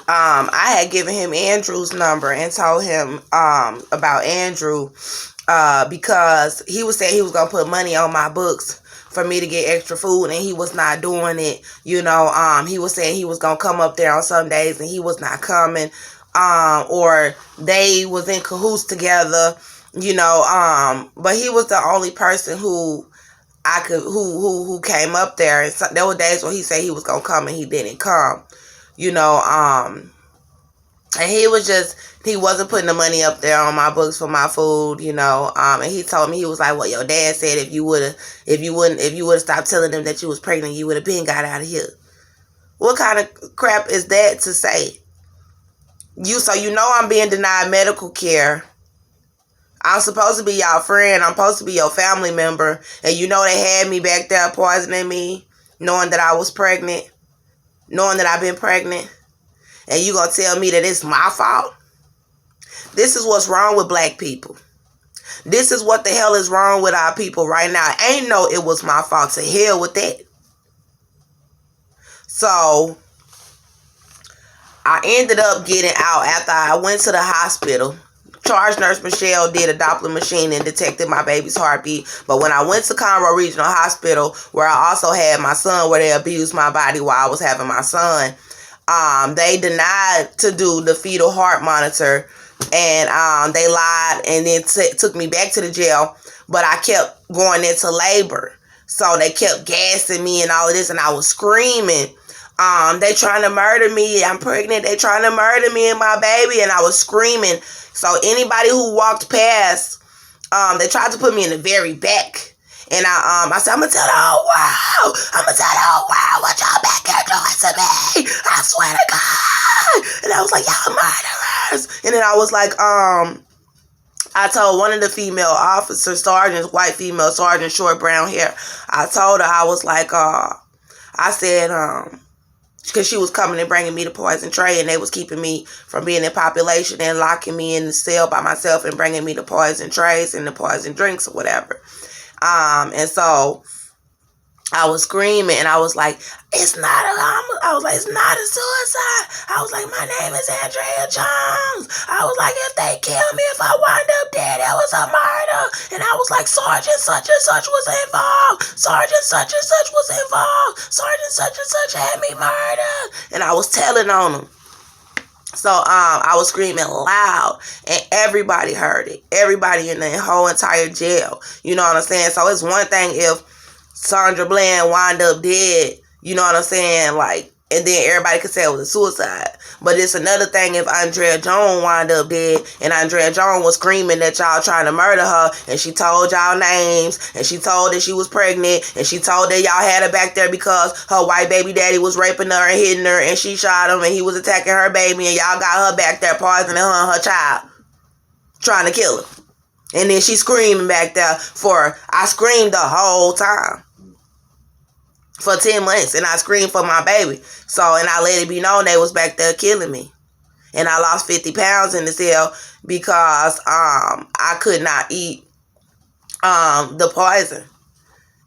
I had given him Andrew's number and told him about Andrew because he was saying he was going to put money on my books for me to get extra food, and he was not doing it. You know, he was saying he was going to come up there on some days and he was not coming, or they was in cahoots together, you know, but he was the only person who who came up there. And so, there were days where he said he was going to come and he didn't come, you know, and he wasn't putting the money up there on my books for my food, you know. And he told me, he was like, well, your dad said if you would have stopped telling them that you was pregnant, you would have been got out of here. What kind of crap is that to say? So you know I'm being denied medical care. I'm supposed to be y'all friend. I'm supposed to be your family member. And you know they had me back there poisoning me, knowing that I was pregnant, knowing that I've been pregnant. And you gonna tell me that it's my fault? This is what's wrong with black people. This is what the hell is wrong with our people right now. Ain't no it was my fault. To hell with that. So I ended up getting out after I went to the hospital. Charge nurse Michelle did a Doppler machine and detected my baby's heartbeat. But when I went to Conroe Regional Hospital, where I also had my son, where they abused my body while I was having my son, they denied to do the fetal heart monitor, and they lied and then took me back to the jail. But I kept going into labor, so they kept gassing me and all of this, and I was screaming. They trying to murder me. I'm pregnant. They trying to murder me and my baby, and I was screaming. So anybody who walked past, they tried to put me in the very back. And I said, I'm going to tell the whole world. I'm going to tell the whole world what y'all back here doing to me. I swear to God. And I was like, y'all murderers. And then I was like, I told one of the female officers, sergeants, white female sergeant, short brown hair. I told her, I was like, I said, because she was coming and bringing me the poison tray, and they was keeping me from being in population and locking me in the cell by myself and bringing me the poison trays and the poison drinks or whatever. And so I was screaming, and I was like, it's not a suicide. I was like, my name is Andrea Jones. I was like, if they kill me, if I wind up dead, it was a murder. And I was like, Sergeant such and such was involved. Sergeant such and such was involved. Sergeant such and such had me murdered. And I was telling on them. So I was screaming loud, and everybody heard it. Everybody in the whole entire jail. You know what I'm saying? So it's one thing if Sandra Bland wind up dead, you know what I'm saying? Like, and then everybody could say it was a suicide. But it's another thing if Andrea Jones wind up dead, and Andrea Jones was screaming that y'all trying to murder her, and she told y'all names, and she told that she was pregnant, and she told that y'all had her back there because her white baby daddy was raping her and hitting her, and she shot him, and he was attacking her baby, and y'all got her back there poisoning her and her child, trying to kill her. And then she screaming back there I screamed the whole time. For 10 months, and I screamed for my baby. So, and I let it be known they was back there killing me. And I lost 50 pounds in the cell because I could not eat the poison.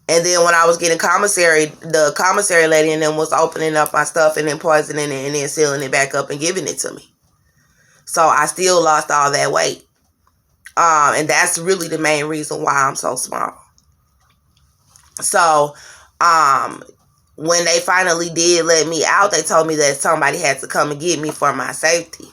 And then when I was getting commissary, the commissary lady and them was opening up my stuff and then poisoning it and then sealing it back up and giving it to me. So I still lost all that weight. And that's really the main reason why I'm so small. So, when they finally did let me out, they told me that somebody had to come and get me for my safety.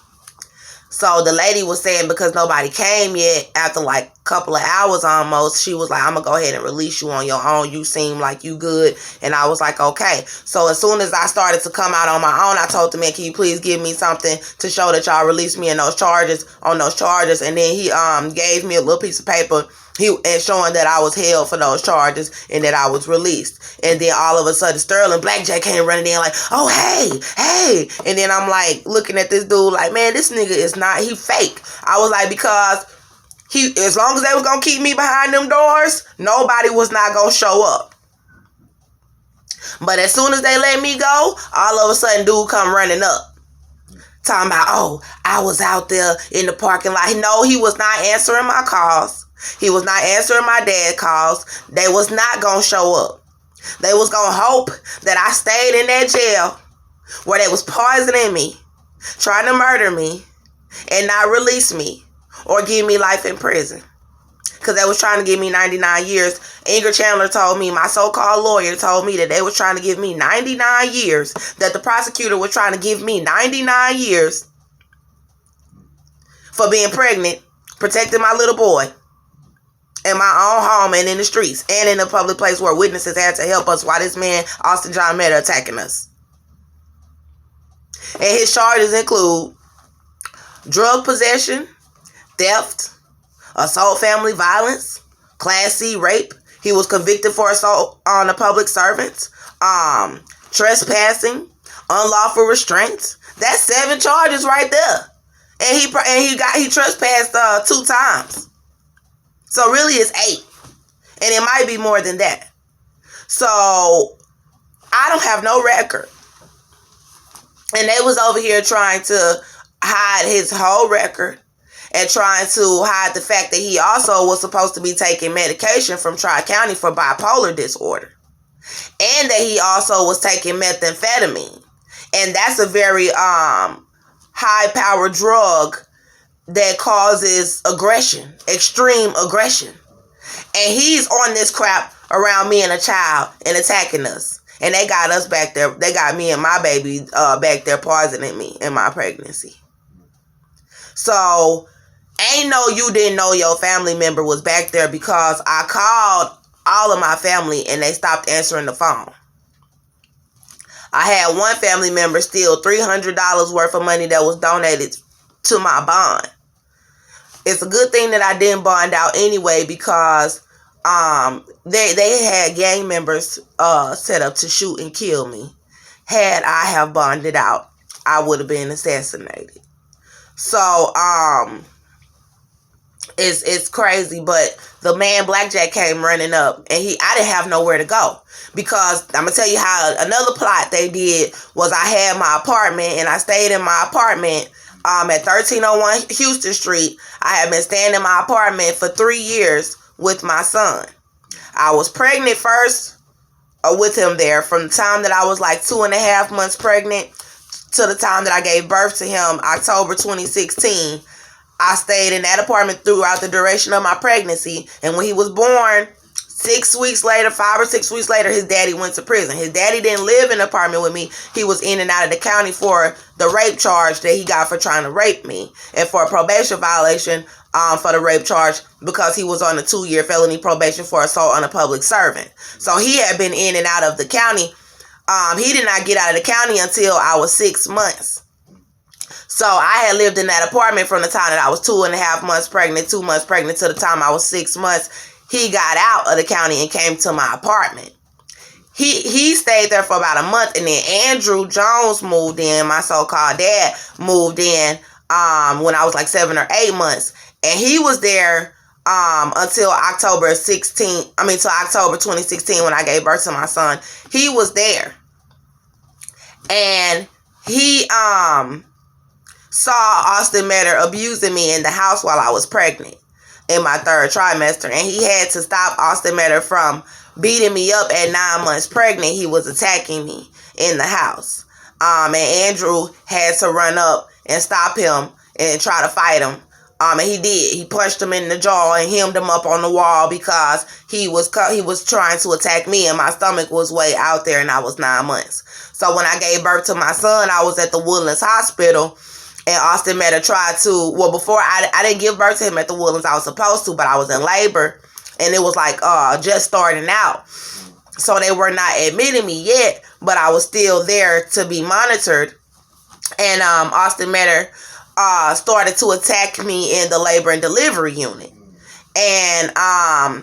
So the lady was saying because nobody came yet, after like a couple of hours almost, she was like, I'm going to go ahead and release you on your own. You seem like you good. And I was like, okay. So as soon as I started to come out on my own, I told the man, can you please give me something to show that y'all released me on those charges. And then he gave me a little piece of paper and showing that I was held for those charges and that I was released. And then all of a sudden, Sterling Blackjack came running in like, oh, hey. And then I'm like looking at this dude like, man, this nigga is not, he fake. I was like, because as long as they was going to keep me behind them doors, nobody was not going to show up. But as soon as they let me go, all of a sudden, dude come running up. Talking about, oh, I was out there in the parking lot. No, he was not answering my calls. He was not answering my dad's calls. They was not going to show up. They was going to hope that I stayed in that jail where they was poisoning me trying to murder me and not release me or give me life in prison. Because they was trying to give me 99 years. Ingrid Chandler told me, my so-called lawyer told me that they was trying to give me 99 years. That the prosecutor was trying to give me 99 years for being pregnant, protecting my little boy in my own home and in the streets and in a public place where witnesses had to help us while this man, Austin John Meta, attacking us. And his charges include drug possession, theft, assault, family violence, Class C rape. He was convicted for assault on a public servant, trespassing, unlawful restraint. That's 7 charges right there. And he trespassed 2 times. So really it's 8. And it might be more than that. So I don't have no record. And they was over here trying to hide his whole record and trying to hide the fact that he also was supposed to be taking medication from Tri-County for bipolar disorder. And that he also was taking methamphetamine. And that's a very high-powered drug that causes aggression, extreme aggression. And he's on this crap around me and a child and attacking us. And they got us back there. They got me and my baby back there poisoning me in my pregnancy. So, ain't no you didn't know your family member was back there because I called all of my family and they stopped answering the phone. I had one family member steal $300 worth of money that was donated to my bond. It's a good thing that I didn't bond out anyway because they had gang members set up to shoot and kill me. Had I have bonded out, I would have been assassinated. So it's crazy, but the man Blackjack came running up and I didn't have nowhere to go. Because I'm going to tell you how another plot they did was I had my apartment and I stayed in my apartment at 1301 Houston Street. I had been staying in my apartment for 3 years with my son. I was pregnant first with him there from the time that I was like 2.5 months pregnant to the time that I gave birth to him, October 2016. I stayed in that apartment throughout the duration of my pregnancy. And when he was born, 5 or 6 weeks later, his daddy went to prison. His daddy didn't live in the apartment with me. He was in and out of the county for the rape charge that he got for trying to rape me. And for a probation violation for the rape charge because he was on a 2-year felony probation for assault on a public servant. So he had been in and out of the county. He did not get out of the county until I was 6 months. So I had lived in that apartment from the time that I was 2.5 months pregnant, 2 months pregnant to the time I was 6 months. He got out of the county and came to my apartment. He stayed there for about a month, and then Andrew Jones moved in. My so-called dad moved in when I was like 7 or 8 months, and he was there until October 2016 when I gave birth to my son. He was there, and he saw Austin Metter abusing me in the house while I was pregnant in my 3rd trimester. And he had to stop Austin Metter from beating me up at 9 months pregnant. He was attacking me in the house. And Andrew had to run up and stop him and try to fight him. And he did. He punched him in the jaw and hemmed him up on the wall because he was trying to attack me and my stomach was way out there and I was 9 months. So when I gave birth to my son, I was at the Woodlands Hospital. And Austin Metter tried to, before I didn't give birth to him at the Woodlands, I was supposed to, but I was in labor and it was like just starting out. So they were not admitting me yet, but I was still there to be monitored. And Austin Metter started to attack me in the labor and delivery unit. And my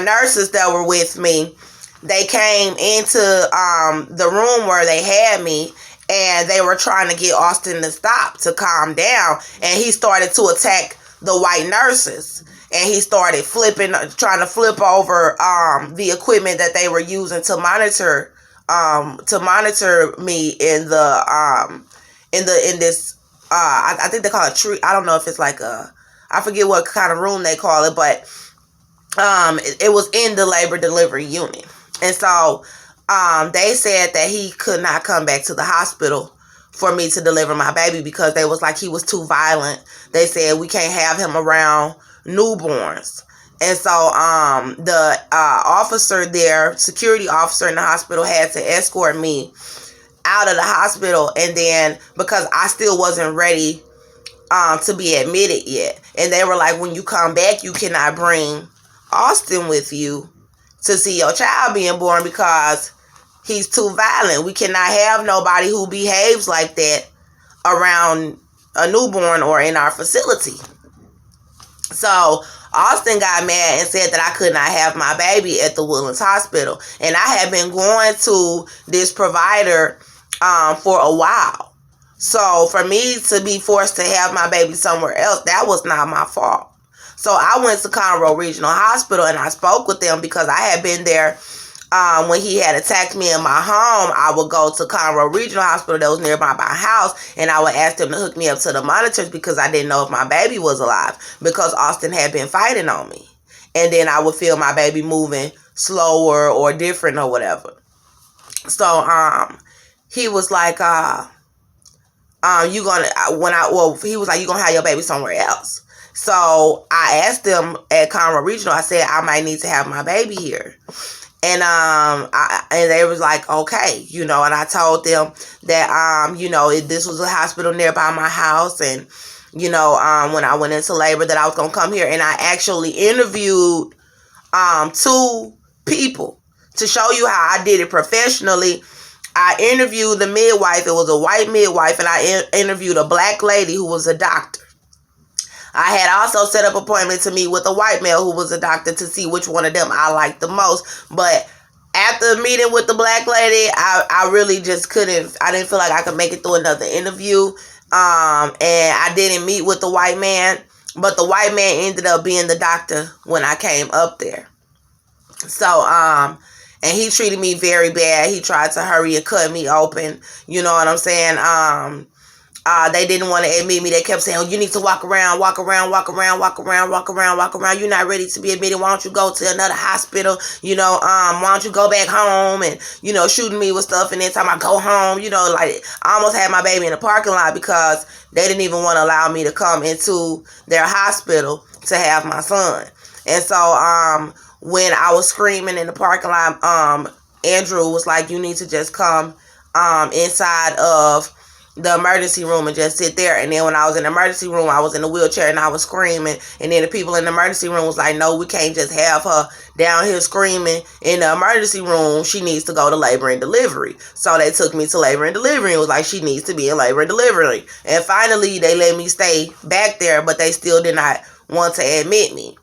nurses that were with me, they came into the room where they had me and they were trying to get Austin to stop, to calm down. And he started to attack the white nurses. And he started trying to flip over the equipment that they were using to monitor me in this I think they call it tree. I don't know if it's like I forget what kind of room they call it, but it was in the labor delivery unit. And so they said that he could not come back to the hospital for me to deliver my baby because they was like he was too violent. They said we can't have him around newborns. And so the officer there, security officer in the hospital, had to escort me out of the hospital. And then because I still wasn't ready to be admitted yet. And they were like, when you come back, you cannot bring Austin with you to see your child being born because he's too violent. We cannot have nobody who behaves like that around a newborn or in our facility. So Austin got mad and said that I could not have my baby at the Woodlands Hospital. And I had been going to this provider for a while. So for me to be forced to have my baby somewhere else, that was not my fault. So I went to Conroe Regional Hospital and I spoke with them because I had been there when he had attacked me in my home. I would go to Conroe Regional Hospital that was nearby my house and I would ask them to hook me up to the monitors because I didn't know if my baby was alive because Austin had been fighting on me. And then I would feel my baby moving slower or different or whatever. So he was like, he was like, you gonna have your baby somewhere else. So I asked them at Conroe Regional, I said, I might need to have my baby here. And and they was like, okay, and I told them that, this was a hospital nearby my house. And, when I went into labor that I was going to come here. And I actually interviewed 2 people to show you how I did it professionally. I interviewed the midwife. It was a white midwife. And I interviewed a black lady who was a doctor. I had also set up an appointment to meet with a white male who was a doctor to see which one of them I liked the most. But after meeting with the black lady, I really just couldn't. I didn't feel like I could make it through another interview. And I didn't meet with the white man. But the white man ended up being the doctor when I came up there. So, and he treated me very bad. He tried to hurry and cut me open. You know what I'm saying? They didn't want to admit me. They kept saying, oh, you need to walk around. You're not ready to be admitted. Why don't you go to another hospital? Why don't you go back home? And, shooting me with stuff. And then time I go home, like I almost had my baby in the parking lot because they didn't even want to allow me to come into their hospital to have my son. And so, when I was screaming in the parking lot, Andrew was like, you need to just come, inside of the emergency room and just sit there. And then when I was in the emergency room, I was in a wheelchair and I was screaming. And then the people in the emergency room was like, no, we can't just have her down here screaming in the emergency room. She needs to go to labor and delivery. So they took me to labor and delivery. It was like, she needs to be in labor and delivery. And finally, they let me stay back there, but they still did not want to admit me.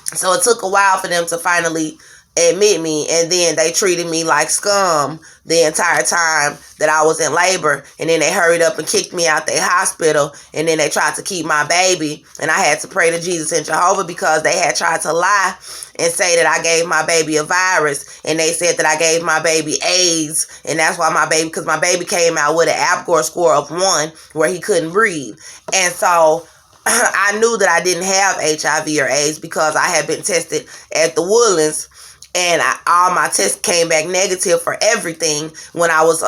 So it took a while for them to finally admit me, and then they treated me like scum the entire time that I was in labor. And then they hurried up and kicked me out their hospital, and then they tried to keep my baby, and I had to pray to Jesus and Jehovah because they had tried to lie and say that I gave my baby a virus, and they said that I gave my baby AIDS, and that's why because my baby came out with an APGAR score of 1 where he couldn't breathe. And so I knew that I didn't have HIV or AIDS because I had been tested at the Woodlands. And all my tests came back negative for everything when I was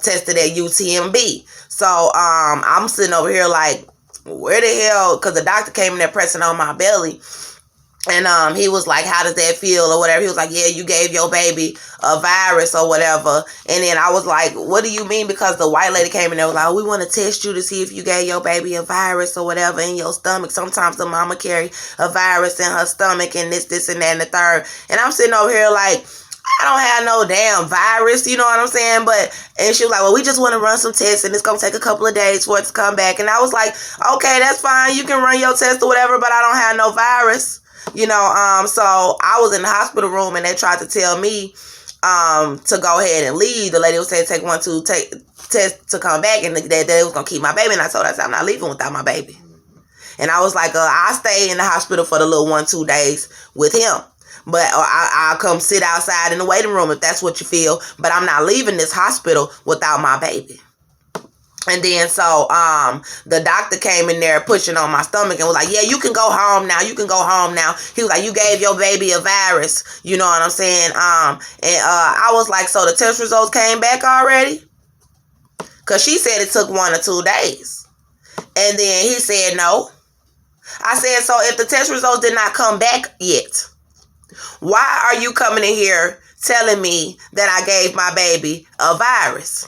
tested at UTMB. So I'm sitting over here like, where the hell? Because the doctor came in there pressing on my belly. And he was like, how does that feel or whatever? He was like, yeah, you gave your baby a virus or whatever. And then I was like, what do you mean? Because the white lady came in there and was like, we want to test you to see if you gave your baby a virus or whatever in your stomach. Sometimes the mama carry a virus in her stomach and this and that and the third. And I'm sitting over here like, I don't have no damn virus, you know what I'm saying? And she was like, well, we just want to run some tests and it's going to take a couple of days for it to come back. And I was like, okay, that's fine. You can run your test or whatever, but I don't have no virus. So I was in the hospital room and they tried to tell me to go ahead and leave. The lady was saying take 1-2 tests to come back and they was going to keep my baby. And I told her, I'm not leaving without my baby. And I was like, I'll stay in the hospital for the little 1-2 days with him. But I'll come sit outside in the waiting room if that's what you feel. But I'm not leaving this hospital without my baby. And then so the doctor came in there pushing on my stomach and was like, yeah, you can go home now. You can go home now. He was like, you gave your baby a virus. You know what I'm saying? I was like, so the test results came back already? Because she said it took 1 or 2 days. And then he said no. I said, so if the test results did not come back yet, why are you coming in here telling me that I gave my baby a virus?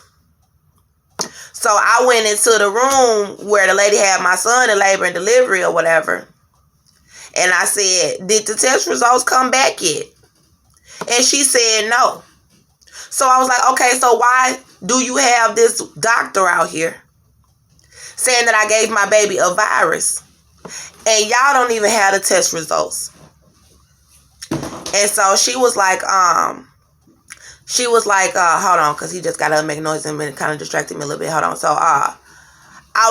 So I went into the room where the lady had my son in labor and delivery or whatever. And I said, did the test results come back yet? And she said no. So I was like, okay, so why do you have this doctor out here saying that I gave my baby a virus? And y'all don't even have the test results. And so she was like, hold on, because he just got to make noise and it kind of distracted me a little bit. Hold on. So I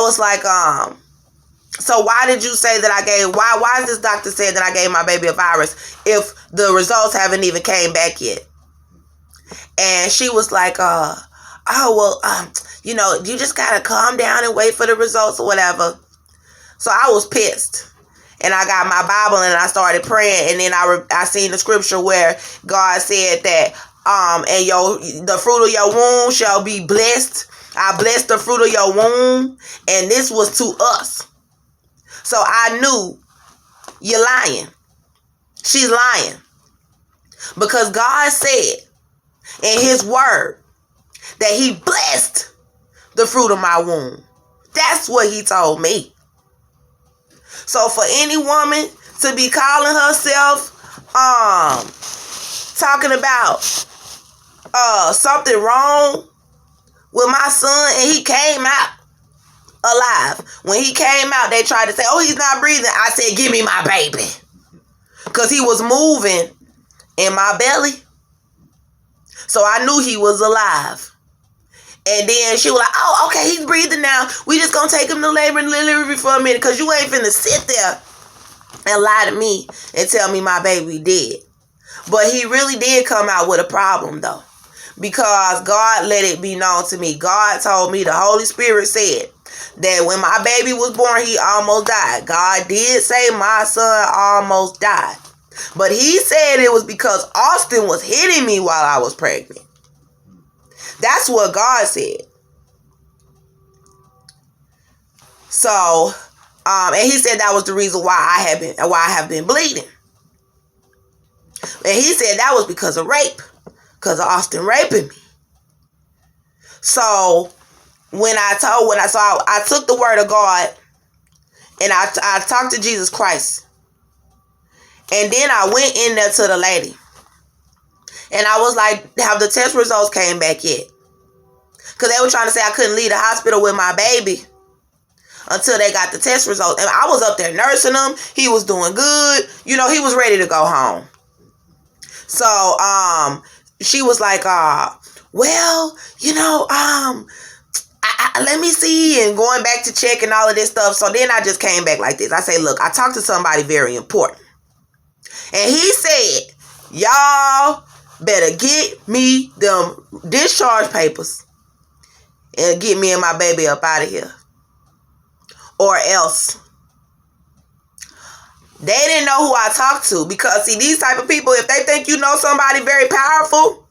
was like, so why did you say that I gave, why is this doctor saying that I gave my baby a virus if the results haven't even came back yet? And she was like, you just got to calm down and wait for the results or whatever. So I was pissed. And I got my Bible and I started praying. And then I seen the scripture where God said that, and the fruit of your womb shall be blessed. I bless the fruit of your womb. And this was to us. So I knew you're lying. She's lying. Because God said in his word that he blessed the fruit of my womb. That's what he told me. So for any woman to be calling herself, talking about something wrong with my son, and he came out alive. When he came out, they tried to say, oh, he's not breathing. I said, give me my baby. Because he was moving in my belly. So I knew he was alive. And then she was like, oh, okay, he's breathing now. We just gonna take him to labor and delivery for a minute because you ain't finna sit there and lie to me and tell me my baby dead. But he really did come out with a problem, though, because God let it be known to me. God told me, the Holy Spirit said that when my baby was born, he almost died. God did say my son almost died. But he said it was because Austin was hitting me while I was pregnant. That's what God said. So, and he said that was the reason why I have been bleeding. And he said that was because of rape, because of Austin raping me. So, I took the word of God and I talked to Jesus Christ. And then I went in there to the lady. And I was like, have the test results came back yet? Because they were trying to say I couldn't leave the hospital with my baby until they got the test results. And I was up there nursing him. He was doing good. You know, he was ready to go home. So, she was like, well, you know, let me see, and going back to check and all of this stuff. So then I just came back like this. I say, look, I talked to somebody very important. And he said, y'all better get me them discharge papers and get me and my baby up out of here. Or else. They didn't know who I talked to. Because, see, these type of people, if they think you know somebody very powerful,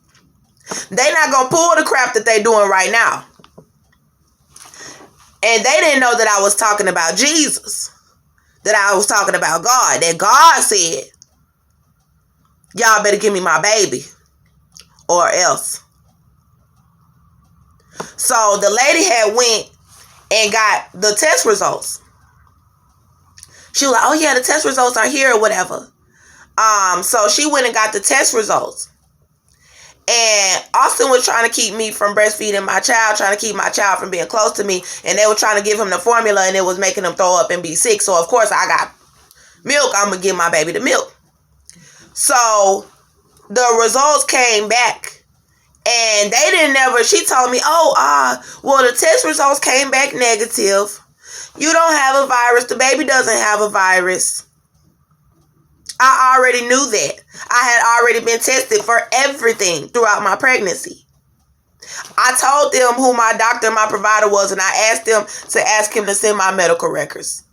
they not going to pull the crap that they doing right now. And they didn't know that I was talking about Jesus. That I was talking about God. That God said, y'all better give me my baby. Or else. So the lady had went and got the test results. She was like, oh yeah, the test results are here or whatever. So she went and got the test results. And Austin was trying to keep me from breastfeeding my child, trying to keep my child from being close to me. And they were trying to give him the formula and it was making him throw up and be sick. So of course I got milk. I'm going to give my baby the milk. So the results came back. And they didn't ever, she told me, well, the test results came back negative. You don't have a virus. The baby doesn't have a virus. I already knew that. I had already been tested for everything throughout my pregnancy. I I told them who my doctor and my provider was, and I asked them to ask him to send my medical records.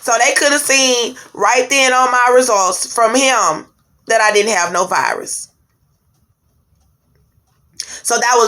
So they could have seen right then on my results from him that I didn't have no virus. So that was